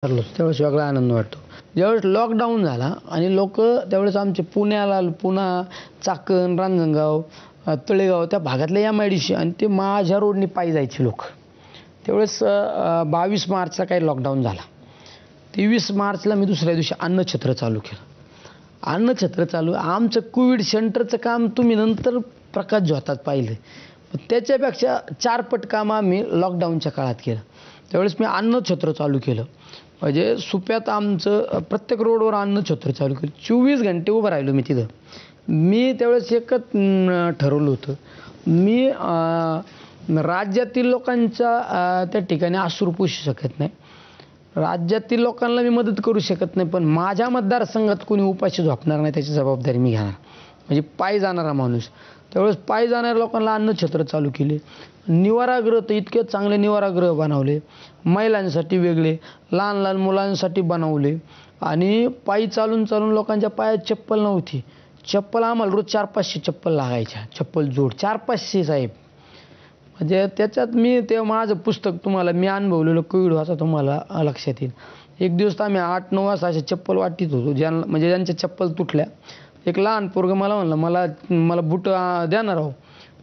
ठरलो त्यावेळेस वेगळा आनंद वाटतो. ज्यावेळेस लॉकडाऊन झाला आणि लोक त्यावेळेस आमचे पुण्याला पुणा, चाकण, रांजणगाव, तळेगाव त्या भागातल्या MIDC आणि ते माझ्या रोडनी पायी जायचे लोक. त्यावेळेस 22 मार्चला काही लॉकडाऊन झाला. 23 मार्चला मी दुसऱ्या दिवशी अन्नछत्र चालू केलं. अन्नछत्र चालू आमचं कोविड सेंटरचं काम तुम्ही नंतर प्रकाश झोतात पाहिलं, त्याच्यापेक्षा 4 पट काम आम्ही लॉकडाऊनच्या काळात केलं. त्यावेळेस मी अन्नछत्र चालू केलं. म्हणजे सुप्यात आमचं प्रत्येक रोडवर अन्नछत्र चालू केलं. 24 घंटे उभं राहिलो मी तिथं. मी त्यावेळेस एकच ठरवलं होतं, मी राज्यातील लोकांच्या त्या ठिकाणी अश्रू पुसू शकत नाही, राज्यातील लोकांना मी मदत करू शकत नाही, पण माझ्या मतदारसंघात कोणी उपाशी झोपणार नाही त्याची जबाबदारी मी घेणार. म्हणजे पायी जाणारा माणूस. त्यावेळेस पायी जाणाऱ्या लोकांना अन्नछत्र चालू केले. निवारागृह तर इतके चांगले निवारागृह बनवले, महिलांसाठी वेगळे, लहान लहान मुलांसाठी बनवले. आणि पायी चालून चालून लोकांच्या पायात चप्पल नव्हती. चप्पल आम्हाला रोज 400-500 चप्पल लागायच्या, चप्पल जोड 400-500 साहेब. म्हणजे त्याच्यात मी ते माझं पुस्तक तुम्हाला मी अनुभवलेलं कोविड वाचा तुम्हाला लक्षात येईल. एक दिवस आम्ही 8-9 वाजता असे चप्पल वाटीत होतो, म्हणजे ज्यांच्या चप्पल तुटल्या. एक लहान पोरगं मला म्हणलं मला बूट द्या राव.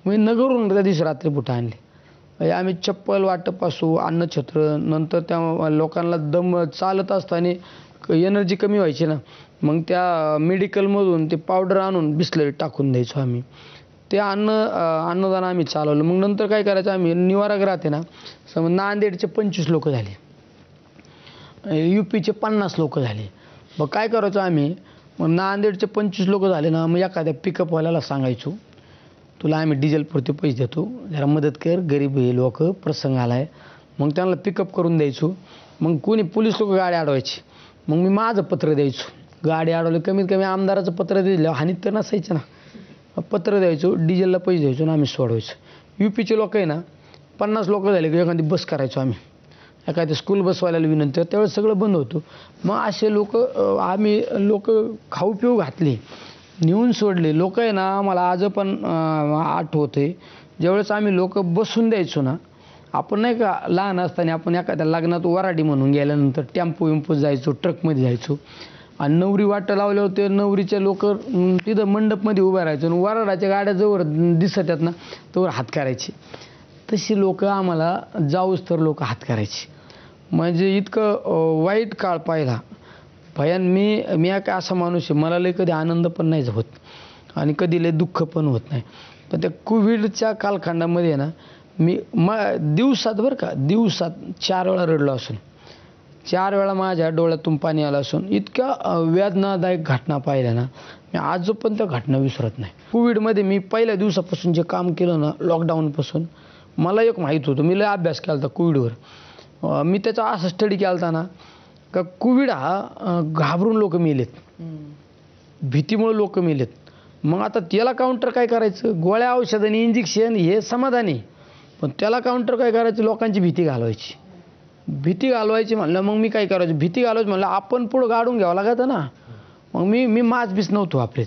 मी नगरहून त्या दिवशी रात्री बुटं आणले. म्हणजे आम्ही चप्पल वाटप असू, अन्नछत्र, नंतर त्या लोकांना दम चालत असताना एनर्जी कमी व्हायची ना, मग त्या मेडिकलमधून ते पावडर आणून बिस्लरी टाकून द्यायचो आम्ही. ते अन्नदान आम्ही चालवलं. मग नंतर काय करायचं आम्ही निवारागृहात आहे ना, समज नांदेडचे 25 लोक झाले, UPचे 50 लोक झाले. मग काय करायचो आम्ही, मग नांदेडचे 25 लोक झाले ना, मग एखाद्या पिकअपवाल्याला सांगायचो, तुला आम्ही डिझेलपुरते पैसे देतो, जरा मदत कर, गरीब हे लोक, प्रसंग आला आहे. मग त्यांना पिकअप करून द्यायचो. मग कोणी पोलीस लोक गाडी अडवायची, मग मी माझं पत्र द्यायचो. गाडी अडवलं कमीत कमी आमदाराचं पत्र दिलं, हानीत तर नसायचं ना, पत्र द्यायचो, डिझेलला पैसे द्यायचो आणि आम्ही सोडवायचो. UPचे लोक आहे ना 50 लोक झाले की एखादी बस करायचो आम्ही, एखाद्या स्कूल बसवाल्याला विनंती. त्यावेळेस सगळं बंद होतं. मग असे आम्ही खाऊ पिऊ घातले, नेऊन सोडले. लोक आहे ना मला आज पण आठवते, ज्यावेळेस आम्ही लोक बसून द्यायचो ना, आपण नाही का लहान असताना आपण एखाद्या लग्नात वराडी म्हणून गेल्यानंतर टेम्पो जायचो, ट्रकमध्ये जायचो आणि नवरी वाटं लावले होते, नवरीचे लोक तिथं मंडपमध्ये उभं राहायचो आणि वराडाच्या गाड्या जवळ दिसत आहेत ना तोवर हात करायचे. तशी लोक आम्हाला जाऊस तर लोक हात करायचे. म्हणजे इतकं वाईट काळ पाहिला भयान. मी काय असा माणूस आहे, मला लय कधी आनंद पण नाही होत आणि कधी लय दुःख पण होत नाही. पण त्या कोविडच्या कालखंडामध्ये ना मी दिवसात बरं का, दिवसात 4 वेळा रडलो असून, 4 वेळा माझ्या डोळ्यातून पाणी आलं असून, इतक्या वेदनादायक घटना पाहिल्या ना, मी आज पण त्या घटना विसरत नाही. कोविडमध्ये मी पहिल्या दिवसापासून जे काम केलं ना, लॉकडाऊनपासून, मला एक माहीत होतं. मी लय अभ्यास केला होता कोविडवर. मी त्याचा असा स्टडी केला होता ना का कोविड हा घाबरून लोक मेलेत, भीतीमुळे लोक मेलेत. मग आता त्याला काउंटर काय करायचं, गोळ्या औषधांनी इंजेक्शन हे समाधानी, पण त्याला काउंटर काय करायचं, लोकांची भीती घालवायची. भीती घालवायची म्हणलं मग मी काय करायचं, भीती घालवायची म्हणलं आपण पुढं गाडून घ्यावं लागायचं ना. मग मी मास्क बीस नव्हतो वापरत.